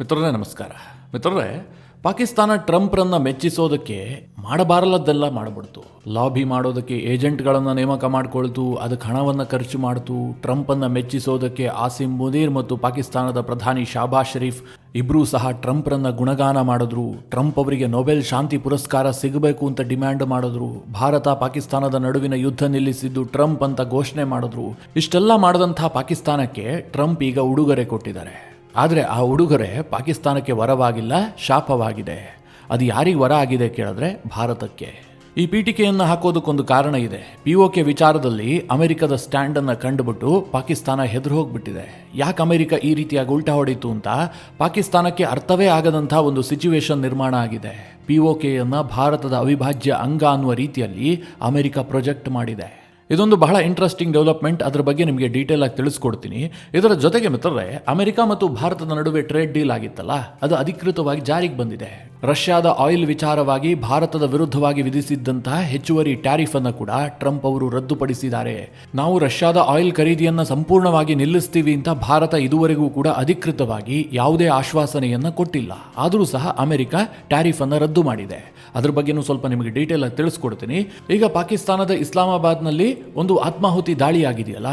ಮಿತ್ರರೇ ನಮಸ್ಕಾರ. ಮಿತ್ರರೇ, ಪಾಕಿಸ್ತಾನ ಟ್ರಂಪ್ರನ್ನ ಮೆಚ್ಚಿಸೋದಕ್ಕೆ ಮಾಡಬಾರಲ್ಲದ್ದೆಲ್ಲ ಮಾಡಿಬಿಡ್ತು. ಲಾಬಿ ಮಾಡೋದಕ್ಕೆ ಏಜೆಂಟ್ಗಳನ್ನು ನೇಮಕ ಮಾಡಿಕೊಳ್ತು, ಅದಕ್ಕೆ ಹಣವನ್ನು ಖರ್ಚು ಮಾಡ್ತು. ಟ್ರಂಪನ್ನು ಮೆಚ್ಚಿಸೋದಕ್ಕೆ ಆಸಿಮ್ ಮುನೀರ್ ಮತ್ತು ಪಾಕಿಸ್ತಾನದ ಪ್ರಧಾನಿ ಶಾಬಾಜ್ ಶರೀಫ್ ಇಬ್ಬರೂ ಸಹ ಟ್ರಂಪ್ರನ್ನ ಗುಣಗಾನ ಮಾಡಿದ್ರು. ಟ್ರಂಪ್ ಅವರಿಗೆ ನೊಬೆಲ್ ಶಾಂತಿ ಪುರಸ್ಕಾರ ಸಿಗಬೇಕು ಅಂತ ಡಿಮ್ಯಾಂಡ್ ಮಾಡಿದ್ರು. ಭಾರತ ಪಾಕಿಸ್ತಾನದ ನಡುವಿನ ಯುದ್ಧ ನಿಲ್ಲಿಸಿದ್ದು ಟ್ರಂಪ್ ಅಂತ ಘೋಷಣೆ ಮಾಡಿದ್ರು. ಇಷ್ಟೆಲ್ಲ ಮಾಡಿದಂಥ ಪಾಕಿಸ್ತಾನಕ್ಕೆ ಟ್ರಂಪ್ ಈಗ ಉಡುಗೊರೆ ಕೊಟ್ಟಿದ್ದಾರೆ. ಆದರೆ ಆ ಉಡುಗೊರೆ ಪಾಕಿಸ್ತಾನಕ್ಕೆ ವರವಾಗಿಲ್ಲ, ಶಾಪವಾಗಿದೆ. ಅದು ಯಾರಿಗೆ ವರ ಆಗಿದೆ ಕೇಳಿದ್ರೆ ಭಾರತಕ್ಕೆ. ಈ ಪೀಠಿಕೆಯನ್ನು ಹಾಕೋದಕ್ಕೊಂದು ಕಾರಣ ಇದೆ. POK ವಿಚಾರದಲ್ಲಿ ಅಮೆರಿಕದ ಸ್ಟ್ಯಾಂಡನ್ನು ಕಂಡುಬಿಟ್ಟು ಪಾಕಿಸ್ತಾನ ಹೆದರು ಹೋಗ್ಬಿಟ್ಟಿದೆ. ಯಾಕೆ ಅಮೆರಿಕ ಈ ರೀತಿಯಾಗಿ ಉಲ್ಟಾ ಹೊಡೀತು ಅಂತ ಪಾಕಿಸ್ತಾನಕ್ಕೆ ಅರ್ಥವೇ ಆಗದಂಥ ಒಂದು ಸಿಚುವೇಶನ್ ನಿರ್ಮಾಣ ಆಗಿದೆ. POKಯನ್ನು ಭಾರತದ ಅವಿಭಾಜ್ಯ ಅಂಗ ಅನ್ನುವ ರೀತಿಯಲ್ಲಿ ಅಮೆರಿಕ ಪ್ರೊಜೆಕ್ಟ್ ಮಾಡಿದೆ. ಇದೊಂದು ಬಹಳ ಇಂಟ್ರೆಸ್ಟಿಂಗ್ ಡೆವಲಪ್ಮೆಂಟ್. ಅದರ ಬಗ್ಗೆ ನಿಮಗೆ ಡೀಟೇಲ್ ಆಗಿ ತಿಳಿಸ್ಕೊಡ್ತೀನಿ. ಇದರ ಜೊತೆಗೆ ಮಿತ್ರರೇ, ಅಮೆರಿಕ ಮತ್ತು ಭಾರತದ ನಡುವೆ ಟ್ರೇಡ್ ಡೀಲ್ ಆಗಿತ್ತಲ್ಲ, ಅದು ಅಧಿಕೃತವಾಗಿ ಜಾರಿಗೆ ಬಂದಿದೆ. ರಷ್ಯಾದ ಆಯಿಲ್ ವಿಚಾರವಾಗಿ ಭಾರತದ ವಿರುದ್ಧವಾಗಿ ವಿಧಿಸಿದ್ದಂತಹ ಹೆಚ್ಚುವರಿ ಟ್ಯಾರಿಫ್ ಅನ್ನು ಕೂಡ ಟ್ರಂಪ್ ಅವರು ರದ್ದುಪಡಿಸಿದ್ದಾರೆ. ನಾವು ರಷ್ಯಾದ ಆಯಿಲ್ ಖರೀದಿಯನ್ನು ಸಂಪೂರ್ಣವಾಗಿ ನಿಲ್ಲಿಸ್ತೀವಿ ಅಂತ ಭಾರತ ಇದುವರೆಗೂ ಕೂಡ ಅಧಿಕೃತವಾಗಿ ಯಾವುದೇ ಆಶ್ವಾಸನೆಯನ್ನು ಕೊಟ್ಟಿಲ್ಲ. ಆದರೂ ಸಹ ಅಮೆರಿಕ ಟ್ಯಾರಿಫ್ ಅನ್ನು ರದ್ದು ಮಾಡಿದೆ. ಅದ್ರ ಬಗ್ಗೆನೂ ಸ್ವಲ್ಪ ನಿಮಗೆ ಡೀಟೇಲ್ ಆಗಿ ತಿಳಿಸ್ಕೊಡ್ತೀನಿ. ಈಗ ಪಾಕಿಸ್ತಾನದ ಇಸ್ಲಾಮಾಬಾದ್ನಲ್ಲಿ ಒಂದು ಆತ್ಮಾಹುತಿ ದಾಳಿ ಆಗಿದೆಯಲ್ಲ,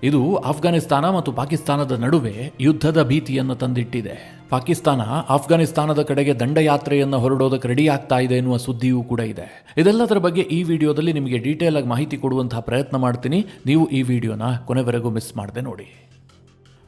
ಇದು ಆಫ್ಘಾನಿಸ್ತಾನ ಮತ್ತು ಪಾಕಿಸ್ತಾನದ ನಡುವೆ ಯುದ್ಧದ ಭೀತಿಯನ್ನು ತಂದಿಟ್ಟಿದೆ. ಪಾಕಿಸ್ತಾನ ಆಫ್ಘಾನಿಸ್ತಾನದ ಕಡೆಗೆ ದಂಡಯಾತ್ರೆಯನ್ನು ಹೊರಡೋದಕ್ಕೆ ರೆಡಿ ಆಗ್ತಾ ಇದೆ ಎನ್ನುವ ಸುದ್ದಿಯೂ ಕೂಡ ಇದೆ. ಇದೆಲ್ಲದರ ಬಗ್ಗೆ ಈ ವಿಡಿಯೋದಲ್ಲಿ ನಿಮಗೆ ಡೀಟೇಲ್ ಆಗಿ ಮಾಹಿತಿ ಕೊಡುವಂತಹ ಪ್ರಯತ್ನ ಮಾಡ್ತೀನಿ. ನೀವು ಈ ವಿಡಿಯೋನ ಕೊನೆವರೆಗೂ ಮಿಸ್ ಮಾಡದೆ ನೋಡಿ.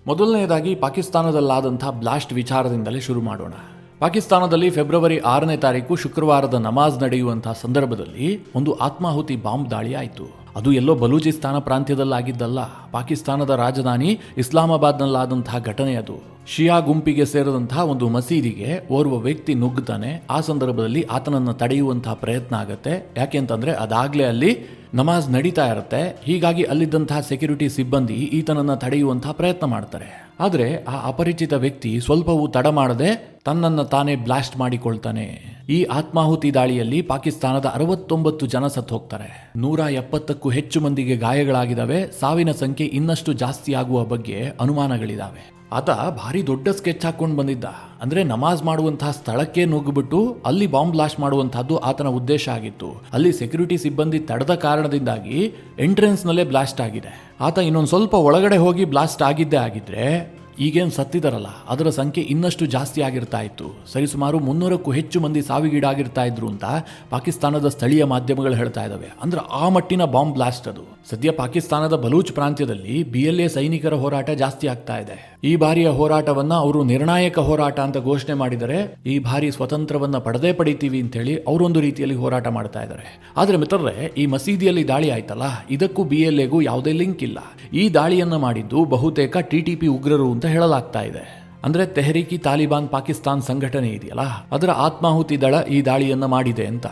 ಮೊದಲನೆಯದಾಗಿ ಪಾಕಿಸ್ತಾನದಲ್ಲಾದಂಥ ಬ್ಲಾಸ್ಟ್ ವಿಚಾರದಿಂದಲೇ ಶುರು ಮಾಡೋಣ. ಪಾಕಿಸ್ತಾನದಲ್ಲಿ ಫೆಬ್ರವರಿ 6ನೇ ತಾರೀಕು ಶುಕ್ರವಾರದ ನಮಾಜ್ ನಡೆಯುವಂತಹ ಸಂದರ್ಭದಲ್ಲಿ ಒಂದು ಆತ್ಮಾಹುತಿ ಬಾಂಬ್ ದಾಳಿ ಆಯಿತು. ಅದು ಎಲ್ಲೋ ಬಲೂಚಿಸ್ತಾನ ಪ್ರಾಂತ್ಯದಲ್ಲಾಗಿದ್ದಲ್ಲ, ಪಾಕಿಸ್ತಾನದ ರಾಜಧಾನಿ ಇಸ್ಲಾಮಾಬಾದ್ನಲ್ಲಾದಂತಹ ಘಟನೆ ಅದು. ಶಿಯಾ ಗುಂಪಿಗೆ ಸೇರಿದಂತಹ ಒಂದು ಮಸೀದಿಗೆ ಓರ್ವ ವ್ಯಕ್ತಿ ನುಗ್ಗುತ್ತಾನೆ. ಆ ಸಂದರ್ಭದಲ್ಲಿ ಆತನನ್ನು ತಡೆಯುವಂತಹ ಪ್ರಯತ್ನ ಆಗುತ್ತೆ. ಯಾಕೆಂತಂದ್ರೆ ಅದಾಗಲೇ ಅಲ್ಲಿ ನಮಾಜ್ ನಡೀತಾ ಇರುತ್ತೆ. ಹೀಗಾಗಿ ಅಲ್ಲಿದ್ದಂತಹ ಸೆಕ್ಯೂರಿಟಿ ಸಿಬ್ಬಂದಿ ಈತನನ್ನು ತಡೆಯುವಂತಹ ಪ್ರಯತ್ನ ಮಾಡ್ತಾರೆ. ಆದರೆ ಆ ಅಪರಿಚಿತ ವ್ಯಕ್ತಿ ಸ್ವಲ್ಪವೂ ತಡ ಮಾಡದೆ ತನ್ನನ್ನು ತಾನೇ ಬ್ಲಾಸ್ಟ್ ಮಾಡಿಕೊಳ್ತಾನೆ. ಈ ಆತ್ಮಾಹುತಿ ದಾಳಿಯಲ್ಲಿ ಪಾಕಿಸ್ತಾನದ 69 ಜನ ಸತ್ತು ಹೋಗ್ತಾರೆ. 170ಕ್ಕೂ ಹೆಚ್ಚು ಮಂದಿಗೆ ಗಾಯಗಳಾಗಿದ್ದಾವೆ. ಸಾವಿನ ಸಂಖ್ಯೆ ಇನ್ನಷ್ಟು ಜಾಸ್ತಿ ಆಗುವ ಬಗ್ಗೆ ಅನುಮಾನಗಳಿದಾವೆ. ಆತ ಭಾರಿ ದೊಡ್ಡ ಸ್ಕೆಚ್ ಹಾಕೊಂಡು ಬಂದಿದ್ದ. ಅಂದ್ರೆ ನಮಾಜ್ ಮಾಡುವಂತಹ ಸ್ಥಳಕ್ಕೆ ನುಗ್ಗಿಬಿಟ್ಟು ಅಲ್ಲಿ ಬಾಂಬ್ ಬ್ಲಾಸ್ಟ್ ಮಾಡುವಂತಹದ್ದು ಆತನ ಉದ್ದೇಶ ಆಗಿತ್ತು. ಅಲ್ಲಿ ಸೆಕ್ಯೂರಿಟಿ ಸಿಬ್ಬಂದಿ ತಡೆದ ಕಾರಣದಿಂದಾಗಿ ಎಂಟ್ರೆನ್ಸ್ ನಲ್ಲೇ ಬ್ಲಾಸ್ಟ್ ಆಗಿದೆ. ಆತ ಇನ್ನೊಂದು ಸ್ವಲ್ಪ ಒಳಗಡೆ ಹೋಗಿ ಬ್ಲಾಸ್ಟ್ ಆಗಿದ್ದೇ ಆಗಿದ್ರೆ ಈಗೇನು ಸತ್ತಿದಾರಲ್ಲ ಅದರ ಸಂಖ್ಯೆ ಇನ್ನಷ್ಟು ಜಾಸ್ತಿ ಆಗಿರ್ತಾ ಇತ್ತು. ಸರಿಸುಮಾರು 300ಕ್ಕೂ ಹೆಚ್ಚು ಮಂದಿ ಸಾವಿಗೀಡಾಗಿರ್ತಾ ಇದ್ರು ಅಂತ ಪಾಕಿಸ್ತಾನದ ಸ್ಥಳೀಯ ಮಾಧ್ಯಮಗಳು ಹೇಳ್ತಾ ಇದ್ದಾವೆ. ಅಂದ್ರೆ ಆ ಮಟ್ಟಿನ ಬಾಂಬ್ ಬ್ಲಾಸ್ಟ್ ಅದು. ಸದ್ಯ ಪಾಕಿಸ್ತಾನದ ಬಲೂಚ್ ಪ್ರಾಂತ್ಯದಲ್ಲಿ BLA ಸೈನಿಕರ ಹೋರಾಟ ಜಾಸ್ತಿ ಆಗ್ತಾ ಇದೆ. ಈ ಬಾರಿಯ ಹೋರಾಟವನ್ನ ಅವರು ನಿರ್ಣಾಯಕ ಹೋರಾಟ ಅಂತ ಘೋಷಣೆ ಮಾಡಿದರೆ, ಈ ಬಾರಿ ಸ್ವತಂತ್ರವನ್ನ ಪಡೆದೇ ಪಡಿತೀವಿ ಅಂತ ಹೇಳಿ ಅವರೊಂದು ರೀತಿಯಲ್ಲಿ ಹೋರಾಟ ಮಾಡ್ತಾ ಇದ್ದಾರೆ. ಆದ್ರೆ ಮಿತ್ರರೇ, ಈ ಮಸೀದಿಯಲ್ಲಿ ದಾಳಿ ಆಯ್ತಲ್ಲ, ಇದಕ್ಕೂ BLAಗೂ ಯಾವುದೇ ಲಿಂಕ್ ಇಲ್ಲ. ಈ ದಾಳಿಯನ್ನ ಮಾಡಿದ್ದು ಬಹುತೇಕ TTP ಉಗ್ರರು ಅಂತ ಹೇಳಲಾಗ್ತಾ ಇದೆ. ಅಂದ್ರೆ ತೆಹರೀಕಿ ತಾಲಿಬಾನ್ ಪಾಕಿಸ್ತಾನ್ ಸಂಘಟನೆ ಇದೆಯಲ್ಲ, ಅದರ ಆತ್ಮಾಹುತಿ ದಳ ಈ ದಾಳಿಯನ್ನ ಮಾಡಿದೆ ಅಂತ.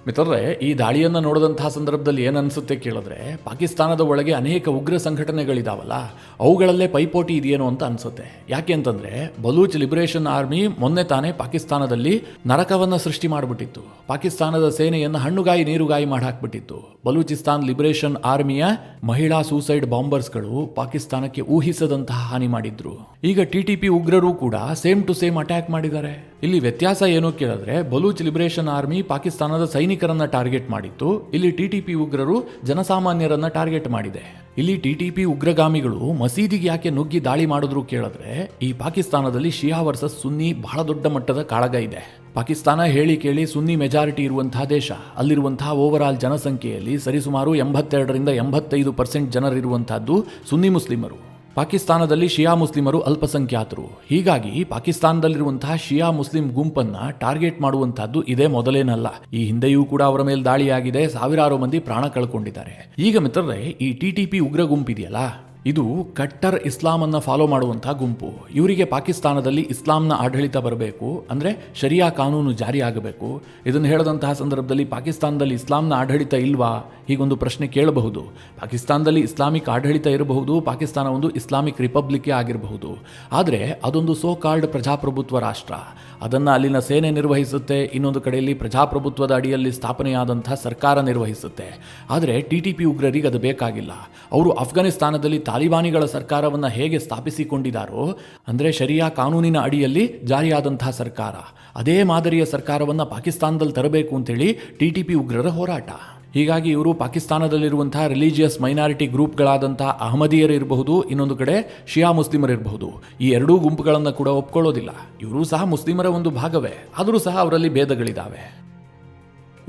ಮಿತ್ರರೇ, ಈ ದಾಳಿಯನ್ನು ನೋಡಿದಂತಹ ಸಂದರ್ಭದಲ್ಲಿ ಏನನ್ಸುತ್ತೆ ಕೇಳಿದ್ರೆ, ಪಾಕಿಸ್ತಾನದ ಒಳಗೆ ಅನೇಕ ಉಗ್ರ ಸಂಘಟನೆಗಳಿದಾವಲ್ಲ, ಅವುಗಳಲ್ಲೇ ಪೈಪೋಟಿ ಇದೆಯೇನೋ ಅಂತ ಅನ್ಸುತ್ತೆ. ಯಾಕೆ ಅಂತಂದ್ರೆ ಬಲೂಚ್ ಲಿಬರೇಷನ್ ಆರ್ಮಿ ಮೊನ್ನೆ ತಾನೇ ಪಾಕಿಸ್ತಾನದಲ್ಲಿ ನರಕವನ್ನ ಸೃಷ್ಟಿ ಮಾಡಿಬಿಟ್ಟಿತ್ತು. ಪಾಕಿಸ್ತಾನದ ಸೇನೆಯನ್ನು ಹಣ್ಣುಗಾಯಿ ನೀರುಗಾಯಿ ಮಾಡಿ ಹಾಕ್ಬಿಟ್ಟಿತ್ತು. ಬಲೂಚಿಸ್ತಾನ್ ಲಿಬರೇಷನ್ ಆರ್ಮಿಯ ಮಹಿಳಾ ಸೂಸೈಡ್ ಬಾಂಬರ್ಸ್ಗಳು ಪಾಕಿಸ್ತಾನಕ್ಕೆ ಊಹಿಸದಂತಹ ಹಾನಿ ಮಾಡಿದ್ರು. ಈಗ TTP ಉಗ್ರರು ಕೂಡ ಸೇಮ್ ಟು ಸೇಮ್ ಅಟ್ಯಾಕ್ ಮಾಡಿದ್ದಾರೆ. ಇಲ್ಲಿ ವ್ಯತ್ಯಾಸ ಏನು ಕೇಳಿದ್ರೆ, ಬಲೂಚ್ ಲಿಬರೇಷನ್ ಆರ್ಮಿ ಪಾಕಿಸ್ತಾನದ ಸೈನಿಕರನ್ನ ಟಾರ್ಗೆಟ್ ಮಾಡಿತ್ತು. ಇಲ್ಲಿ TTP ಉಗ್ರರು ಜನಸಾಮಾನ್ಯರನ್ನ ಟಾರ್ಗೆಟ್ ಮಾಡಿದೆ. ಇಲ್ಲಿ TTP ಉಗ್ರಗಾಮಿಗಳು ಮಸೀದಿಗೆ ಯಾಕೆ ನುಗ್ಗಿ ದಾಳಿ ಮಾಡಿದ್ರು ಕೇಳಿದ್ರೆ, ಈ ಪಾಕಿಸ್ತಾನದಲ್ಲಿ ಶಿಯಾ ವರ್ಸಸ್ ಸುನ್ನಿ ಬಹಳ ದೊಡ್ಡ ಮಟ್ಟದ ಕಾಳಗ ಇದೆ. ಪಾಕಿಸ್ತಾನ ಹೇಳಿ ಕೇಳಿ ಸುನ್ನಿ ಮೆಜಾರಿಟಿ ಇರುವಂತಹ ದೇಶ. ಅಲ್ಲಿರುವಂತಹ ಓವರ್ ಆಲ್ ಜನಸಂಖ್ಯೆಯಲ್ಲಿ ಸರಿಸುಮಾರು 82ರಿಂದ 85% ಜನರಿರುವಂತಹದ್ದು ಸುನ್ನಿ ಮುಸ್ಲಿಮರು. ಪಾಕಿಸ್ತಾನದಲ್ಲಿ ಶಿಯಾ ಮುಸ್ಲಿಮರು ಅಲ್ಪಸಂಖ್ಯಾತರು. ಹೀಗಾಗಿ ಪಾಕಿಸ್ತಾನದಲ್ಲಿರುವಂತಹ ಶಿಯಾ ಮುಸ್ಲಿಂ ಗುಂಪನ್ನ ಟಾರ್ಗೆಟ್ ಮಾಡುವಂತಹದ್ದು ಇದೇ ಮೊದಲೇನಲ್ಲ. ಈ ಹಿಂದೆಯೂ ಕೂಡ ಅವರ ಮೇಲೆ ದಾಳಿಯಾಗಿದೆ. ಸಾವಿರಾರು ಮಂದಿ ಪ್ರಾಣ ಕಳ್ಕೊಂಡಿದ್ದಾರೆ. ಈಗ ಮಿತ್ರರೇ, ಈ TTP ಉಗ್ರ ಗುಂಪಿದೆಯಲ್ಲ, ಇದು ಕಟ್ಟರ್ ಇಸ್ಲಾಮನ್ನು ಫಾಲೋ ಮಾಡುವಂತಹ ಗುಂಪು. ಇವರಿಗೆ ಪಾಕಿಸ್ತಾನದಲ್ಲಿ ಇಸ್ಲಾಂನ ಆಡಳಿತ ಬರಬೇಕು, ಅಂದ್ರೆ ಶರಿಯಾ ಕಾನೂನು ಜಾರಿ ಆಗಬೇಕು. ಇದನ್ನು ಹೇಳದಂತಹ ಸಂದರ್ಭದಲ್ಲಿ ಪಾಕಿಸ್ತಾನದಲ್ಲಿ ಇಸ್ಲಾಂನ ಆಡಳಿತ ಇಲ್ವಾ, ಹೀಗೊಂದು ಪ್ರಶ್ನೆ ಕೇಳಬಹುದು. ಪಾಕಿಸ್ತಾನದಲ್ಲಿ ಇಸ್ಲಾಮಿಕ್ ಆಡಳಿತ ಇರಬಹುದು, ಪಾಕಿಸ್ತಾನ ಒಂದು ಇಸ್ಲಾಮಿಕ್ ರಿಪಬ್ಲಿಕ್ ಆಗಿರಬಹುದು. ಆದರೆ ಅದೊಂದು ಸೋ ಕಾಲ್ಡ್ ಪ್ರಜಾಪ್ರಭುತ್ವ ರಾಷ್ಟ್ರ. ಅದನ್ನು ಅಲ್ಲಿನ ಸೇನೆ ನಿರ್ವಹಿಸುತ್ತೆ, ಇನ್ನೊಂದು ಕಡೆಯಲ್ಲಿ ಪ್ರಜಾಪ್ರಭುತ್ವದ ಅಡಿಯಲ್ಲಿ ಸ್ಥಾಪನೆಯಾದಂತಹ ಸರ್ಕಾರ ನಿರ್ವಹಿಸುತ್ತೆ. ಆದರೆ TTP ಉಗ್ರರಿಗೆ ಅದು ಬೇಕಾಗಿಲ್ಲ. ಅವರು ಅಫ್ಘಾನಿಸ್ತಾನದಲ್ಲಿ ತಾಲಿಬಾನಿಗಳ ಸರ್ಕಾರವನ್ನು ಹೇಗೆ ಸ್ಥಾಪಿಸಿಕೊಂಡಿದ್ದಾರೋ, ಅಂದರೆ ಶರಿಯಾ ಕಾನೂನಿನ ಅಡಿಯಲ್ಲಿ ಜಾರಿಯಾದಂತಹ ಸರ್ಕಾರ, ಅದೇ ಮಾದರಿಯ ಸರ್ಕಾರವನ್ನು ಪಾಕಿಸ್ತಾನದಲ್ಲಿ ತರಬೇಕು ಅಂತೇಳಿ TTP ಉಗ್ರರ ಹೋರಾಟ. ಹೀಗಾಗಿ ಇವರು ಪಾಕಿಸ್ತಾನದಲ್ಲಿರುವಂತಹ ರಿಲಿಜಿಯಸ್ ಮೈನಾರಿಟಿ ಗ್ರೂಪ್ಗಳಾದಂಥ ಅಹಮದಿಯರು ಇರಬಹುದು, ಇನ್ನೊಂದು ಕಡೆ ಶಿಯಾ ಮುಸ್ಲಿಮರು ಇರಬಹುದು, ಈ ಎರಡೂ ಗುಂಪುಗಳನ್ನು ಕೂಡ ಒಪ್ಕೊಳ್ಳೋದಿಲ್ಲ. ಇವರು ಸಹ ಮುಸ್ಲಿಮರ ಒಂದು ಭಾಗವೇ, ಆದರೂ ಸಹ ಅವರಲ್ಲಿ ಭೇದಗಳಿದ್ದಾವೆ.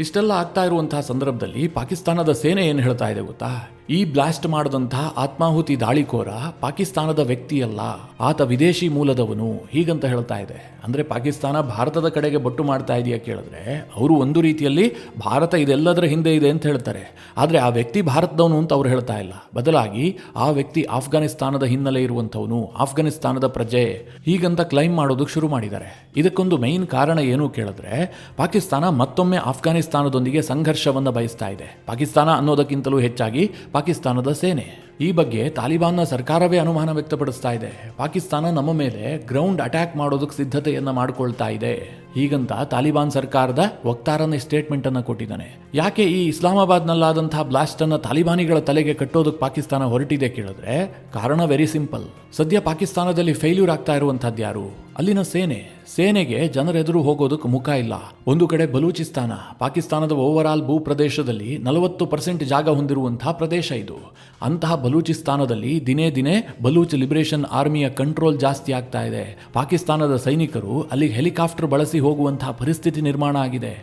ಇಷ್ಟೆಲ್ಲ ಆಗ್ತಾ ಇರುವಂತಹ ಸಂದರ್ಭದಲ್ಲಿ ಪಾಕಿಸ್ತಾನದ ಸೇನೆ ಏನು ಹೇಳ್ತಾ ಇದೆ ಗೊತ್ತಾ? ಈ ಬ್ಲಾಸ್ಟ್ ಮಾಡಿದಂತಹ ಆತ್ಮಾಹುತಿ ದಾಳಿಕೋರ ಪಾಕಿಸ್ತಾನದ ವ್ಯಕ್ತಿಯಲ್ಲ, ಆತ ವಿದೇಶಿ ಮೂಲದವನು, ಹೀಗಂತ ಹೇಳ್ತಾ ಇದೆ. ಅಂದರೆ ಪಾಕಿಸ್ತಾನ ಭಾರತದ ಕಡೆಗೆ ಬೊಟ್ಟು ಮಾಡ್ತಾ ಇದೆಯಾ ಕೇಳಿದ್ರೆ, ಅವರು ಒಂದು ರೀತಿಯಲ್ಲಿ ಭಾರತ ಇದೆಲ್ಲದರ ಹಿಂದೆ ಇದೆ ಅಂತ ಹೇಳ್ತಾರೆ, ಆದರೆ ಆ ವ್ಯಕ್ತಿ ಭಾರತದವನು ಅಂತ ಅವ್ರು ಹೇಳ್ತಾ ಇಲ್ಲ. ಬದಲಾಗಿ ಆ ವ್ಯಕ್ತಿ ಆಫ್ಘಾನಿಸ್ತಾನದ ಹಿನ್ನೆಲೆ ಇರುವಂಥವನು, ಆಫ್ಘಾನಿಸ್ತಾನದ ಪ್ರಜೆ, ಹೀಗಂತ ಕ್ಲೈಮ್ ಮಾಡೋದಕ್ಕೆ ಶುರು ಮಾಡಿದ್ದಾರೆ. ಇದಕ್ಕೊಂದು ಮೈನ್ ಕಾರಣ ಏನು ಕೇಳಿದ್ರೆ, ಪಾಕಿಸ್ತಾನ ಮತ್ತೊಮ್ಮೆ ಆಫ್ಘಾನಿಸ್ತಾನದೊಂದಿಗೆ ಸಂಘರ್ಷವನ್ನು ಬಯಸ್ತಾ ಇದೆ. ಪಾಕಿಸ್ತಾನ ಅನ್ನೋದಕ್ಕಿಂತಲೂ ಹೆಚ್ಚಾಗಿ ಪಾಕಿಸ್ತಾನದ ಸೇನೆ. ಈ ಬಗ್ಗೆ ತಾಲಿಬಾನ್ನ ಸರ್ಕಾರವೇ ಅನುಮಾನ ವ್ಯಕ್ತಪಡಿಸ್ತಾ ಇದೆ. ಪಾಕಿಸ್ತಾನ ನಮ್ಮ ಮೇಲೆ ಗ್ರೌಂಡ್ ಅಟ್ಯಾಕ್ ಮಾಡೋದಕ್ಕೆ ಸಿದ್ಧತೆಯನ್ನು ಮಾಡಿಕೊಳ್ತಾ ಇದೆ, ಹೀಗಂತ ತಾಲಿಬಾನ್ ಸರ್ಕಾರದ ವಕ್ತಾರನೇ ಸ್ಟೇಟ್ಮೆಂಟ್ ಅನ್ನು ಕೊಟ್ಟಿದ್ದಾನೆ. ಯಾಕೆ ಈ ಇಸ್ಲಾಮಾಬಾದ್ನಲ್ಲಾದಂತಹ ಬ್ಲಾಸ್ಟ್ ಅನ್ನು ತಾಲಿಬಾನಿಗಳ ತಲೆಗೆ ಕಟ್ಟೋದಕ್ಕೆ ಪಾಕಿಸ್ತಾನ ಹೊರಟಿದೆ ಕೇಳಿದ್ರೆ, ಕಾರಣ ವೆರಿ ಸಿಂಪಲ್. ಸದ್ಯ ಪಾಕಿಸ್ತಾನದಲ್ಲಿ ಫೇಲ್ಯೂರ್ ಆಗ್ತಾ ಇರುವಂತಹದ್ದು ಯಾರು? ಅಲ್ಲಿನ ಸೇನೆಗೆ ಜನರೆದುರು ಹೋಗೋದಕ್ಕೆ ಮುಖ ಇಲ್ಲ. ಒಂದು ಕಡೆ ಬಲೂಚಿಸ್ತಾನ, ಪಾಕಿಸ್ತಾನದ ಓವರ್ ಆಲ್ ಭೂ ಪ್ರದೇಶದಲ್ಲಿ 40% ಜಾಗ ಹೊಂದಿರುವಂತಹ ಪ್ರದೇಶ ಇದು. ಅಂತಹ ಬಲೂಚಿಸ್ತಾನದಲ್ಲಿ ದಿನೇ ದಿನೇ ಬಲೂಚ್ ಲಿಬರೇಷನ್ ಆರ್ಮಿಯ ಕಂಟ್ರೋಲ್ ಜಾಸ್ತಿ ಆಗ್ತಾ ಇದೆ. ಪಾಕಿಸ್ತಾನದ ಸೈನಿಕರು ಅಲ್ಲಿ ಹೆಲಿಕಾಪ್ಟರ್ ಬಳಸಿ ಹೋಗುವಂತಹ ಪರಿಸ್ಥಿತಿ ನಿರ್ಮಾಣ ಆಗಿದೆ.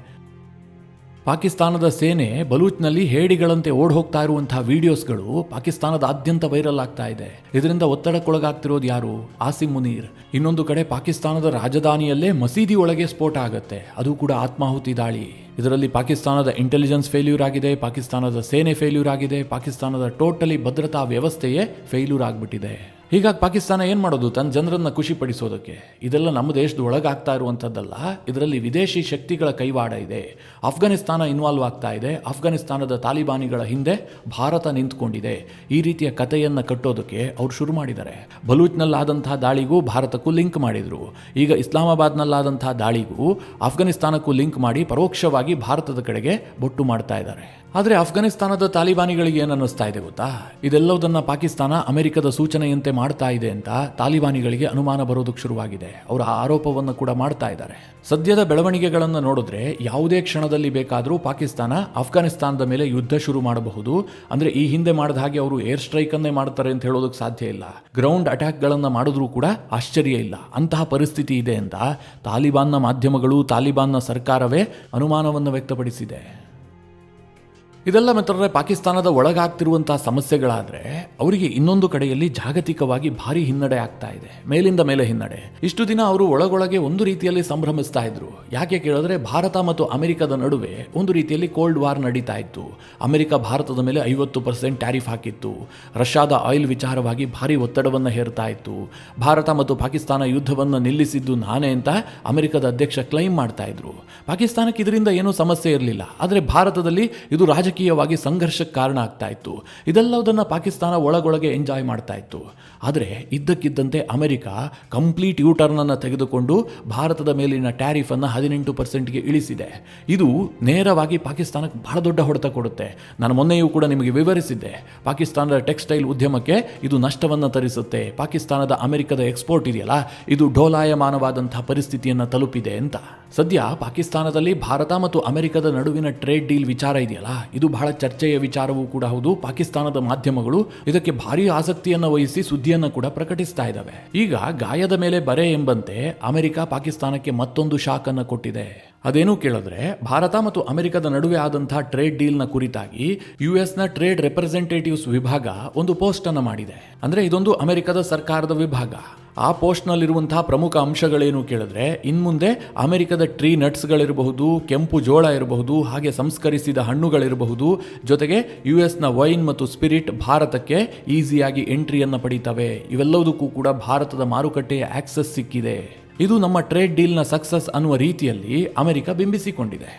ಪಾಕಿಸ್ತಾನದ ಸೇನೆ ಬಲೂಚ್ನಲ್ಲಿ ಹೇಡಿಗಳಂತೆ ಓಡ್ ಹೋಗ್ತಾ ಇರುವಂತಹ ವಿಡಿಯೋಸ್ಗಳು ಪಾಕಿಸ್ತಾನದಾದ್ಯಂತ ವೈರಲ್ ಆಗ್ತಾ ಇದೆ. ಇದರಿಂದ ಒತ್ತಡಕ್ಕೊಳಗಾಗ್ತಿರೋದು ಯಾರು? ಆಸಿಮ್ ಮುನೀರ್. ಇನ್ನೊಂದು ಕಡೆ ಪಾಕಿಸ್ತಾನದ ರಾಜಧಾನಿಯಲ್ಲೇ ಮಸೀದಿ ಒಳಗೆ ಸ್ಫೋಟ ಆಗುತ್ತೆ, ಅದು ಕೂಡ ಆತ್ಮಾಹುತಿ ದಾಳಿ. ಇದರಲ್ಲಿ ಪಾಕಿಸ್ತಾನದ ಇಂಟೆಲಿಜೆನ್ಸ್ ಫೇಲ್ಯೂರ್ ಆಗಿದೆ, ಪಾಕಿಸ್ತಾನದ ಸೇನೆ ಫೇಲ್ಯೂರ್ ಆಗಿದೆ, ಪಾಕಿಸ್ತಾನದ ಟೋಟಲಿ ಭದ್ರತಾ ವ್ಯವಸ್ಥೆಯೇ ಫೇಲ್ಯೂರ್ ಆಗಿಬಿಟ್ಟಿದೆ. ಹೀಗಾಗಿ ಪಾಕಿಸ್ತಾನ ಏನು ಮಾಡೋದು? ತನ್ನ ಜನರನ್ನು ಖುಷಿಪಡಿಸೋದಕ್ಕೆ. ಇದೆಲ್ಲ ನಮ್ಮ ದೇಶದ ಒಳಗಾಗ್ತಾ ಇರುವಂಥದ್ದಲ್ಲ, ಇದರಲ್ಲಿ ವಿದೇಶಿ ಶಕ್ತಿಗಳ ಕೈವಾಡ ಇದೆ. ಅಫ್ಘಾನಿಸ್ತಾನ ಇನ್ವಾಲ್ವ್ ಆಗ್ತಾ ಇದೆ. ಅಫ್ಘಾನಿಸ್ತಾನದ ತಾಲಿಬಾನಿಗಳ ಹಿಂದೆ ಭಾರತ ನಿಂತ್ಕೊಂಡಿದೆ. ಈ ರೀತಿಯ ಕಥೆಯನ್ನು ಕಟ್ಟೋದಕ್ಕೆ ಅವ್ರು ಶುರು ಮಾಡಿದ್ದಾರೆ. ಬಲೂಚ್ನಲ್ಲಾದಂತಹ ದಾಳಿಗೂ ಭಾರತಕ್ಕೂ ಲಿಂಕ್ ಮಾಡಿದರು. ಈಗ ಇಸ್ಲಾಮಾಬಾದ್ನಲ್ಲಾದಂತಹ ದಾಳಿಗೂ ಅಫ್ಘಾನಿಸ್ತಾನಕ್ಕೂ ಲಿಂಕ್ ಮಾಡಿ ಪರೋಕ್ಷವಾಗಿ ಭಾರತದ ಕಡೆಗೆ ಬೊಟ್ಟು ಮಾಡ್ತಾ ಇದ್ದಾರೆ. ಆದರೆ ಅಫ್ಘಾನಿಸ್ತಾನದ ತಾಲಿಬಾನಿಗಳಿಗೆ ಏನು ಅನ್ನಿಸ್ತಾ ಇದೆ ಗೊತ್ತಾ? ಇದೆಲ್ಲವುದನ್ನು ಪಾಕಿಸ್ತಾನ ಅಮೆರಿಕದ ಸೂಚನೆಯಂತೆ ಮಾಡ್ತಾ ಇದೆ ಅಂತ ತಾಲಿಬಾನಿಗಳಿಗೆ ಅನುಮಾನ ಬರೋದಕ್ಕೆ ಶುರುವಾಗಿದೆ. ಅವರ ಆರೋಪವನ್ನು ಕೂಡ ಮಾಡ್ತಾ ಇದ್ದಾರೆ. ಸದ್ಯದ ಬೆಳವಣಿಗೆಗಳನ್ನು ನೋಡಿದ್ರೆ ಯಾವುದೇ ಕ್ಷಣದಲ್ಲಿ ಬೇಕಾದರೂ ಪಾಕಿಸ್ತಾನ ಅಫ್ಘಾನಿಸ್ತಾನದ ಮೇಲೆ ಯುದ್ಧ ಶುರು ಮಾಡಬಹುದು. ಅಂದರೆ ಈ ಹಿಂದೆ ಮಾಡಿದ ಹಾಗೆ ಅವರು ಏರ್ ಸ್ಟ್ರೈಕನ್ನೇ ಮಾಡ್ತಾರೆ ಅಂತ ಹೇಳೋದಕ್ಕೆ ಸಾಧ್ಯ ಇಲ್ಲ. ಗ್ರೌಂಡ್ ಅಟ್ಯಾಕ್ಗಳನ್ನು ಮಾಡಿದ್ರೂ ಕೂಡ ಆಶ್ಚರ್ಯ ಇಲ್ಲ. ಅಂತಹ ಪರಿಸ್ಥಿತಿ ಇದೆ ಅಂತ ತಾಲಿಬಾನ್ನ ಮಾಧ್ಯಮಗಳು, ತಾಲಿಬಾನ್ನ ಸರ್ಕಾರವೇ ಅನುಮಾನವನ್ನು ವ್ಯಕ್ತಪಡಿಸಿದೆ. ಇದೆಲ್ಲ ಮಿತ್ರರೇ ಪಾಕಿಸ್ತಾನದ ಒಳಗಾಗ್ತಿರುವಂತಹ ಸಮಸ್ಯೆಗಳಾದರೆ, ಅವರಿಗೆ ಇನ್ನೊಂದು ಕಡೆಯಲ್ಲಿ ಜಾಗತಿಕವಾಗಿ ಭಾರಿ ಹಿನ್ನಡೆ ಆಗ್ತಾ ಇದೆ, ಮೇಲಿಂದ ಮೇಲೆ ಹಿನ್ನಡೆ. ಇಷ್ಟು ದಿನ ಅವರು ಒಳಗೊಳಗೆ ಒಂದು ರೀತಿಯಲ್ಲಿ ಸಂಭ್ರಮಿಸ್ತಾ ಇದ್ರು. ಯಾಕೆ ಕೇಳಿದ್ರೆ, ಭಾರತ ಮತ್ತು ಅಮೆರಿಕದ ನಡುವೆ ಒಂದು ರೀತಿಯಲ್ಲಿ ಕೋಲ್ಡ್ ವಾರ್ ನಡೀತಾ ಇತ್ತು. ಅಮೆರಿಕ ಭಾರತದ ಮೇಲೆ 50% ಟ್ಯಾರಿಫ್ ಹಾಕಿತ್ತು. ರಷ್ಯಾದ ಆಯಿಲ್ ವಿಚಾರವಾಗಿ ಭಾರಿ ಒತ್ತಡವನ್ನು ಹೇರ್ತಾ ಇತ್ತು. ಭಾರತ ಮತ್ತು ಪಾಕಿಸ್ತಾನ ಯುದ್ಧವನ್ನು ನಿಲ್ಲಿಸಿದ್ದು ನಾನೇ ಅಂತ ಅಮೆರಿಕದ ಅಧ್ಯಕ್ಷ ಕ್ಲೈಮ್ ಮಾಡ್ತಾ ಇದ್ರು. ಪಾಕಿಸ್ತಾನಕ್ಕೆ ಇದರಿಂದ ಏನೂ ಸಮಸ್ಯೆ ಇರಲಿಲ್ಲ, ಆದರೆ ಭಾರತದಲ್ಲಿ ಇದು ರಾಜಕೀಯವಾಗಿ ಸಂಘರ್ಷಕ್ಕೆ ಕಾರಣ ಆಗ್ತಾ ಇತ್ತು. ಇದೆಲ್ಲದನ್ನು ಪಾಕಿಸ್ತಾನ ಒಳಗೊಳಗೆ ಎಂಜಾಯ್ ಮಾಡ್ತಾ ಇತ್ತು. ಆದರೆ ಇದ್ದಕ್ಕಿದ್ದಂತೆ ಅಮೆರಿಕ ಕಂಪ್ಲೀಟ್ ಯೂಟರ್ನ್ ಅನ್ನು ತೆಗೆದುಕೊಂಡು ಭಾರತದ ಮೇಲಿನ ಟ್ಯಾರಿಫ್ ಅನ್ನು 18%ಗೆ ಇಳಿಸಿದೆ. ಇದು ನೇರವಾಗಿ ಪಾಕಿಸ್ತಾನಕ್ಕೆ ಬಹಳ ದೊಡ್ಡ ಹೊಡೆತ ಕೊಡುತ್ತೆ. ನಾನು ಮೊನ್ನೆಯೂ ಕೂಡ ನಿಮಗೆ ವಿವರಿಸಿದ್ದೆ, ಪಾಕಿಸ್ತಾನದ ಟೆಕ್ಸ್ಟೈಲ್ ಉದ್ಯಮಕ್ಕೆ ಇದು ನಷ್ಟವನ್ನು ತರಿಸುತ್ತೆ. ಪಾಕಿಸ್ತಾನದ ಅಮೆರಿಕದ ಎಕ್ಸ್ಪೋರ್ಟ್ ಇದೆಯಲ್ಲ, ಇದು ಡೋಲಾಯಮಾನವಾದಂತಹ ಪರಿಸ್ಥಿತಿಯನ್ನು ತಲುಪಿದೆ ಅಂತ. ಸದ್ಯ ಪಾಕಿಸ್ತಾನದಲ್ಲಿ ಭಾರತ ಮತ್ತು ಅಮೆರಿಕದ ನಡುವಿನ ಟ್ರೇಡ್ ಡೀಲ್ ವಿಚಾರ ಇದೆಯಲ್ಲ, ಇದು ಬಹಳ ಚರ್ಚೆಯ ವಿಚಾರವೂ ಕೂಡ ಹೌದು. ಪಾಕಿಸ್ತಾನದ ಮಾಧ್ಯಮಗಳು ಇದಕ್ಕೆ ಭಾರಿ ಆಸಕ್ತಿಯನ್ನು ವಹಿಸಿ ಸುದ್ದಿಯನ್ನು ಕೂಡ ಪ್ರಕಟಿಸ್ತಾ ಇದ್ದಾವೆ. ಈಗ ಗಾಯದ ಮೇಲೆ ಬರೆ ಎಂಬಂತೆ ಅಮೆರಿಕ ಪಾಕಿಸ್ತಾನಕ್ಕೆ ಮತ್ತೊಂದು ಶಾಕ್ ಅನ್ನು ಕೊಟ್ಟಿದೆ. ಅದೇನು ಕೇಳಿದ್ರೆ, ಭಾರತ ಮತ್ತು ಅಮೆರಿಕದ ನಡುವೆ ಆದಂತಹ ಟ್ರೇಡ್ ಡೀಲ್ನ ಕುರಿತಾಗಿ ಯುಎಸ್ನ ಟ್ರೇಡ್ ರೆಪ್ರೆಸೆಂಟೇಟಿವ್ಸ್ ವಿಭಾಗ ಒಂದು ಪೋಸ್ಟ್ ಅನ್ನು ಮಾಡಿದೆ. ಅಂದ್ರೆ ಇದೊಂದು ಅಮೆರಿಕದ ಸರ್ಕಾರದ ವಿಭಾಗ. ಆ ಪೋಸ್ಟ್ನಲ್ಲಿರುವಂತಹ ಪ್ರಮುಖ ಅಂಶಗಳೇನು ಕೇಳಿದ್ರೆ, ಇನ್ಮುಂದೆ ಅಮೆರಿಕದ ಟ್ರೀ ನಟ್ಸ್ಗಳಿರಬಹುದು, ಕೆಂಪು ಜೋಳ ಇರಬಹುದು, ಹಾಗೆ ಸಂಸ್ಕರಿಸಿದ ಹಣ್ಣುಗಳಿರಬಹುದು, ಜೊತೆಗೆ ಯುಎಸ್ನ ವೈನ್ ಮತ್ತು ಸ್ಪಿರಿಟ್ ಭಾರತಕ್ಕೆ ಈಸಿಯಾಗಿ ಎಂಟ್ರಿಯನ್ನು ಪಡೀತವೆ. ಇವೆಲ್ಲದಕ್ಕೂ ಕೂಡ ಭಾರತದ ಮಾರುಕಟ್ಟೆಯ ಆಕ್ಸೆಸ್ ಸಿಕ್ಕಿದೆ. ಇದು ನಮ್ಮ ಟ್ರೇಡ್ ಡೀಲ್ನ ಸಕ್ಸಸ್ ಅನ್ನುವ ರೀತಿಯಲ್ಲಿ ಅಮೆರಿಕ ಬಿಂಬಿಸಿಕೊಂಡಿದೆ.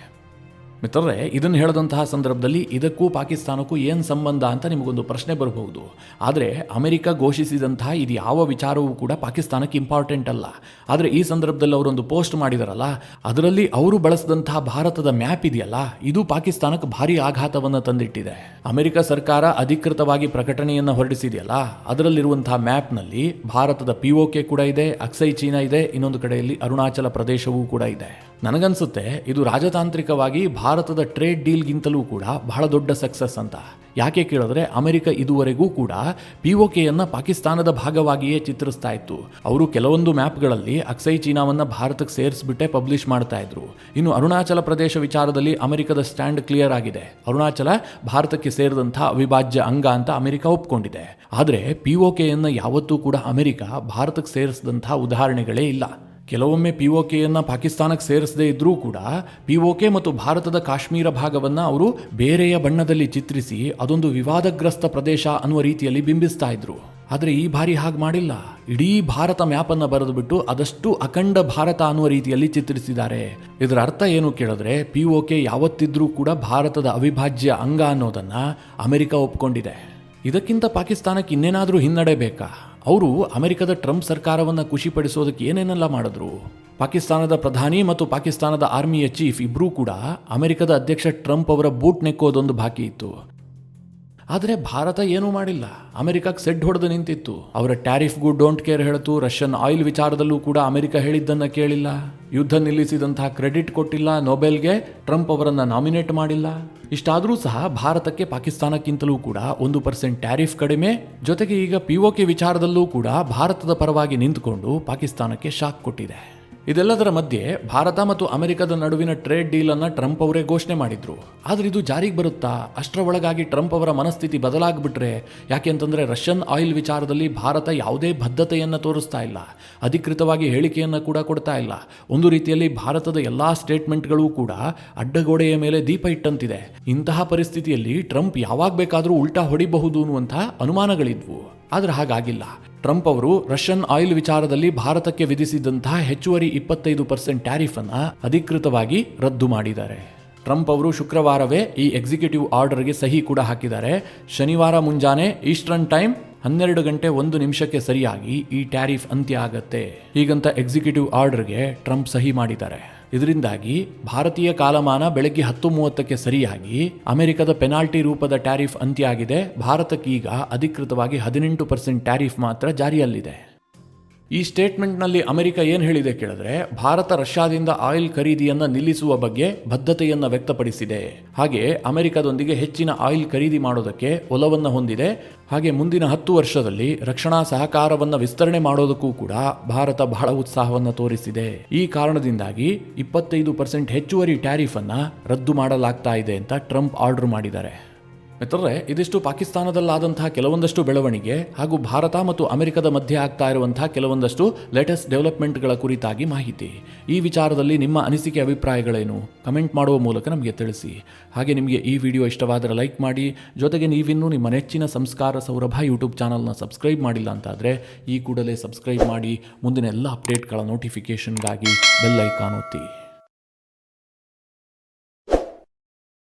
ಮಿತ್ರರೇ, ಇದನ್ನು ಹೇಳಿದಂತಹ ಸಂದರ್ಭದಲ್ಲಿ ಇದಕ್ಕೂ ಪಾಕಿಸ್ತಾನಕ್ಕೂ ಏನು ಸಂಬಂಧ ಅಂತ ನಿಮಗೊಂದು ಪ್ರಶ್ನೆ ಬರಬಹುದು. ಆದರೆ ಅಮೆರಿಕ ಘೋಷಿಸಿದಂತಹ ಇದು ಯಾವ ವಿಚಾರವೂ ಕೂಡ ಪಾಕಿಸ್ತಾನಕ್ಕೆ ಇಂಪಾರ್ಟೆಂಟ್ ಅಲ್ಲ. ಆದರೆ ಈ ಸಂದರ್ಭದಲ್ಲಿ ಅವರೊಂದು ಪೋಸ್ಟ್ ಮಾಡಿದಾರಲ್ಲ, ಅದರಲ್ಲಿ ಅವರು ಬಳಸಿದಂತಹ ಭಾರತದ ಮ್ಯಾಪ್ ಇದೆಯಲ್ಲ, ಇದು ಪಾಕಿಸ್ತಾನಕ್ಕೆ ಭಾರಿ ಆಘಾತವನ್ನು ತಂದಿಟ್ಟಿದೆ. ಅಮೆರಿಕ ಸರ್ಕಾರ ಅಧಿಕೃತವಾಗಿ ಪ್ರಕಟಣೆಯನ್ನು ಹೊರಡಿಸಿದೆಯಲ್ಲ, ಅದರಲ್ಲಿರುವಂತಹ ಮ್ಯಾಪ್ನಲ್ಲಿ ಭಾರತದ POK ಕೂಡ ಇದೆ, ಅಕ್ಸೈ ಚೀನಾ ಇದೆ, ಇನ್ನೊಂದು ಕಡೆಯಲ್ಲಿ ಅರುಣಾಚಲ ಪ್ರದೇಶವೂ ಕೂಡ ಇದೆ. ನನಗನ್ಸುತ್ತೆ ಇದು ರಾಜತಾಂತ್ರಿಕವಾಗಿ ಭಾರತದ ಟ್ರೇಡ್ ಡೀಲ್ಗಿಂತಲೂ ಕೂಡ ಬಹಳ ದೊಡ್ಡ ಸಕ್ಸಸ್ ಅಂತ. ಯಾಕೆ ಕೇಳಿದ್ರೆ ಅಮೆರಿಕ ಇದುವರೆಗೂ ಕೂಡ POKಯನ್ನು ಪಾಕಿಸ್ತಾನದ ಭಾಗವಾಗಿಯೇ ಚಿತ್ರಿಸ್ತಾ ಇತ್ತು. ಅವರು ಕೆಲವೊಂದು ಮ್ಯಾಪ್ಗಳಲ್ಲಿ ಅಕ್ಸೈ ಚೀನಾವನ್ನು ಭಾರತಕ್ಕೆ ಸೇರಿಸ್ಬಿಟ್ಟೆ ಪಬ್ಲಿಷ್ ಮಾಡ್ತಾ ಇದ್ರು. ಇನ್ನು ಅರುಣಾಚಲ ಪ್ರದೇಶ ವಿಚಾರದಲ್ಲಿ ಅಮೆರಿಕದ ಸ್ಟ್ಯಾಂಡ್ ಕ್ಲಿಯರ್ ಆಗಿದೆ. ಅರುಣಾಚಲ ಭಾರತಕ್ಕೆ ಸೇರಿದಂಥ ಅವಿಭಾಜ್ಯ ಅಂಗ ಅಂತ ಅಮೆರಿಕ ಒಪ್ಕೊಂಡಿದೆ. ಆದರೆ POKಯನ್ನು ಯಾವತ್ತೂ ಕೂಡ ಅಮೆರಿಕ ಭಾರತಕ್ಕೆ ಸೇರಿಸಿದಂಥ ಉದಾಹರಣೆಗಳೇ ಇಲ್ಲ. ಕೆಲವೊಮ್ಮೆ POKಯನ್ನು ಪಾಕಿಸ್ತಾನಕ್ಕೆ ಸೇರಿಸದೇ ಇದ್ರೂ ಕೂಡ POK ಮತ್ತು ಭಾರತದ ಕಾಶ್ಮೀರ ಭಾಗವನ್ನು ಅವರು ಬೇರೆಯ ಬಣ್ಣದಲ್ಲಿ ಚಿತ್ರಿಸಿ ಅದೊಂದು ವಿವಾದಗ್ರಸ್ತ ಪ್ರದೇಶ ಅನ್ನುವ ರೀತಿಯಲ್ಲಿ ಬಿಂಬಿಸ್ತಾ ಇದ್ರು. ಆದರೆ ಈ ಬಾರಿ ಹಾಗೆ ಮಾಡಿಲ್ಲ. ಇಡೀ ಭಾರತ ಮ್ಯಾಪನ್ನು ಬರೆದುಬಿಟ್ಟು ಅದಷ್ಟು ಅಖಂಡ ಭಾರತ ಅನ್ನುವ ರೀತಿಯಲ್ಲಿ ಚಿತ್ರಿಸಿದ್ದಾರೆ. ಇದರ ಅರ್ಥ ಏನು ಕೇಳಿದ್ರೆ POK ಯಾವತ್ತಿದ್ರೂ ಕೂಡ ಭಾರತದ ಅವಿಭಾಜ್ಯ ಅಂಗ ಅನ್ನೋದನ್ನು ಅಮೆರಿಕ ಒಪ್ಕೊಂಡಿದೆ. ಇದಕ್ಕಿಂತ ಪಾಕಿಸ್ತಾನಕ್ಕೆ ಇನ್ನೇನಾದರೂ ಹಿನ್ನಡೆ ಬೇಕಾ? ಅವರು ಅಮೆರಿಕದ ಟ್ರಂಪ್ ಸರ್ಕಾರವನ್ನು ಖುಷಿಪಡಿಸೋದಕ್ಕೆ ಏನೇನೆಲ್ಲ ಮಾಡಿದ್ರು. ಪಾಕಿಸ್ತಾನದ ಪ್ರಧಾನಿ ಮತ್ತು ಪಾಕಿಸ್ತಾನದ ಆರ್ಮಿಯ ಚೀಫ್ ಇಬ್ಬರೂ ಕೂಡ ಅಮೆರಿಕದ ಅಧ್ಯಕ್ಷ ಟ್ರಂಪ್ ಅವರ ಬೂಟ್ ನೆಕ್ಕೋದೊಂದು ಬಾಕಿ ಇತ್ತು. ಆದರೆ ಭಾರತ ಏನೂ ಮಾಡಿಲ್ಲ. ಅಮೆರಿಕಕ್ಕೆ ಸೆಡ್ ಹೊಡೆದು ನಿಂತಿತ್ತು. ಅವರ ಟ್ಯಾರಿಫ್ಗೂ ಡೋಂಟ್ ಕೇರ್ ಹೇಳ್ತು. ರಷ್ಯನ್ ಆಯಿಲ್ ವಿಚಾರದಲ್ಲೂ ಕೂಡ ಅಮೆರಿಕ ಹೇಳಿದ್ದನ್ನು ಕೇಳಿಲ್ಲ. ಯುದ್ಧ ನಿಲ್ಲಿಸಿದಂತಹ ಕ್ರೆಡಿಟ್ ಕೊಟ್ಟಿಲ್ಲ. ನೊಬೆಲ್ಗೆ ಟ್ರಂಪ್ ಅವರನ್ನು ನಾಮಿನೇಟ್ ಮಾಡಿಲ್ಲ. ಇಷ್ಟಾದರೂ ಸಹ ಭಾರತಕ್ಕೆ ಪಾಕಿಸ್ತಾನಕ್ಕಿಂತಲೂ ಕೂಡ 1% ಟ್ಯಾರಿಫ್ ಕಡಿಮೆ, ಜೊತೆಗೆ ಈಗ POK ವಿಚಾರದಲ್ಲೂ ಕೂಡ ಭಾರತದ ಪರವಾಗಿ ನಿಂತುಕೊಂಡು ಪಾಕಿಸ್ತಾನಕ್ಕೆ ಶಾಕ್ ಕೊಟ್ಟಿದೆ. ಇದೆಲ್ಲದರ ಮಧ್ಯೆ ಭಾರತ ಮತ್ತು ಅಮೆರಿಕದ ನಡುವಿನ ಟ್ರೇಡ್ ಡೀಲ್ ಅನ್ನು ಟ್ರಂಪ್ ಅವರೇ ಘೋಷಣೆ ಮಾಡಿದ್ರು. ಆದರೆ ಇದು ಜಾರಿಗೆ ಬರುತ್ತಾ? ಅಷ್ಟರ ಒಳಗಾಗಿ ಟ್ರಂಪ್ ಅವರ ಮನಸ್ಥಿತಿ ಬದಲಾಗ್ಬಿಟ್ರೆ? ಯಾಕೆಂತಂದ್ರೆ ರಷ್ಯನ್ ಆಯಿಲ್ ವಿಚಾರದಲ್ಲಿ ಭಾರತ ಯಾವುದೇ ಬದ್ಧತೆಯನ್ನು ತೋರಿಸ್ತಾ ಇಲ್ಲ, ಅಧಿಕೃತವಾಗಿ ಹೇಳಿಕೆಯನ್ನು ಕೂಡ ಕೊಡ್ತಾ ಇಲ್ಲ. ಒಂದು ರೀತಿಯಲ್ಲಿ ಭಾರತದ ಎಲ್ಲಾ ಸ್ಟೇಟ್ಮೆಂಟ್ಗಳು ಕೂಡ ಅಡ್ಡಗೋಡೆಯ ಮೇಲೆ ದೀಪ ಇಟ್ಟಂತಿದೆ. ಇಂತಹ ಪರಿಸ್ಥಿತಿಯಲ್ಲಿ ಟ್ರಂಪ್ ಯಾವಾಗ ಬೇಕಾದರೂ ಉಲ್ಟಾ ಹೊಡಿಬಹುದು ಅನ್ನುವಂತಹ ಅನುಮಾನಗಳಿದ್ವು. ಆದರೆ ಹಾಗಾಗಿಲ್ಲ. ಟ್ರಂಪ್ ಅವರು ರಷ್ಯನ್ ಆಯಿಲ್ ವಿಚಾರದಲ್ಲಿ ಭಾರತಕ್ಕೆ ವಿಧಿಸಿದಂತಹ ಹೆಚ್ಚುವರಿ 25% ಟ್ಯಾರಿಫ್ ಅನ್ನು ಅಧಿಕೃತವಾಗಿ ರದ್ದು ಮಾಡಿದ್ದಾರೆ. ಟ್ರಂಪ್ ಅವರು ಶುಕ್ರವಾರವೇ ಈ ಎಕ್ಸಿಕ್ಯೂಟಿವ್ ಆರ್ಡರ್ಗೆ ಸಹಿ ಕೂಡ ಹಾಕಿದ್ದಾರೆ. ಶನಿವಾರ ಮುಂಜಾನೆ ಈಸ್ಟರ್ನ್ ಟೈಮ್ 12:01 ಸರಿಯಾಗಿ ಈ ಟ್ಯಾರಿಫ್ ಅಂತ್ಯ ಆಗತ್ತೆ ಹೀಗಂತ ಎಕ್ಸಿಕ್ಯೂಟಿವ್ ಆರ್ಡರ್ಗೆ ಟ್ರಂಪ್ ಸಹಿ ಮಾಡಿದ್ದಾರೆ. ಇದರಿಂದಾಗಿ ಭಾರತೀಯ ಕಾಲಮಾನ ಬೆಳಗ್ಗೆ 10:30 ಸರಿಯಾಗಿ ಅಮೆರಿಕದ ಪೆನಾಲ್ಟಿ ರೂಪದ ಟ್ಯಾರಿಫ್ ಅಂತ್ಯ ಆಗಿದೆ. ಭಾರತಕ್ಕೀಗ ಅಧಿಕೃತವಾಗಿ 18% ಟ್ಯಾರಿಫ್ ಮಾತ್ರ ಜಾರಿಯಲ್ಲಿದೆ. ಈ ಸ್ಟೇಟ್ಮೆಂಟ್ನಲ್ಲಿ ಅಮೆರಿಕ ಏನು ಹೇಳಿದೆ ಕೇಳಿದ್ರೆ, ಭಾರತ ರಷ್ಯಾದಿಂದ ಆಯಿಲ್ ಖರೀದಿಯನ್ನು ನಿಲ್ಲಿಸುವ ಬಗ್ಗೆ ಬದ್ಧತೆಯನ್ನು ವ್ಯಕ್ತಪಡಿಸಿದೆ. ಹಾಗೆ ಅಮೆರಿಕದೊಂದಿಗೆ ಹೆಚ್ಚಿನ ಆಯಿಲ್ ಖರೀದಿ ಮಾಡೋದಕ್ಕೆ ಒಲವನ್ನು ಹೊಂದಿದೆ. ಹಾಗೆ ಮುಂದಿನ 10 ವರ್ಷದಲ್ಲಿ ರಕ್ಷಣಾ ಸಹಕಾರವನ್ನು ವಿಸ್ತರಣೆ ಮಾಡೋದಕ್ಕೂ ಕೂಡ ಭಾರತ ಬಹಳ ಉತ್ಸಾಹವನ್ನು ತೋರಿಸಿದೆ. ಈ ಕಾರಣದಿಂದಾಗಿ 25% ಹೆಚ್ಚುವರಿ ಟ್ಯಾರಿಫ್ ಅನ್ನು ರದ್ದು ಮಾಡಲಾಗ್ತಾ ಇದೆ ಅಂತ ಟ್ರಂಪ್ ಆರ್ಡರ್ ಮಾಡಿದ್ದಾರೆ. ಮಿತ್ರರೇ, ಇದಿಷ್ಟು ಪಾಕಿಸ್ತಾನದಲ್ಲಾದಂತಹ ಕೆಲವೊಂದಷ್ಟು ಬೆಳವಣಿಗೆ ಹಾಗೂ ಭಾರತ ಮತ್ತು ಅಮೆರಿಕದ ಮಧ್ಯೆ ಆಗ್ತಾ ಇರುವಂತಹ ಕೆಲವೊಂದಷ್ಟು ಲೇಟೆಸ್ಟ್ ಡೆವಲಪ್ಮೆಂಟ್ಗಳ ಕುರಿತಾಗಿ ಮಾಹಿತಿ. ಈ ವಿಚಾರದಲ್ಲಿ ನಿಮ್ಮ ಅನಿಸಿಕೆ ಅಭಿಪ್ರಾಯಗಳೇನು? ಕಮೆಂಟ್ ಮಾಡುವ ಮೂಲಕ ನಮಗೆ ತಿಳಿಸಿ. ಹಾಗೆ ನಿಮಗೆ ಈ ವಿಡಿಯೋ ಇಷ್ಟವಾದರೆ ಲೈಕ್ ಮಾಡಿ. ಜೊತೆಗೆ ನೀವಿನ್ನೂ ನಿಮ್ಮ ನೆಚ್ಚಿನ ಸಂಸ್ಕಾರ ಸೌರಭ ಯೂಟ್ಯೂಬ್ ಚಾನಲ್ನ ಸಬ್ಸ್ಕ್ರೈಬ್ ಮಾಡಿಲ್ಲ ಅಂತಾದರೆ ಈ ಕೂಡಲೇ ಸಬ್ಸ್ಕ್ರೈಬ್ ಮಾಡಿ ಮುಂದಿನ ಎಲ್ಲ ಅಪ್ಡೇಟ್ಗಳ ನೋಟಿಫಿಕೇಷನ್ಗಾಗಿ ಬೆಲ್ ಐಕಾನ್ ಒತ್ತಿ.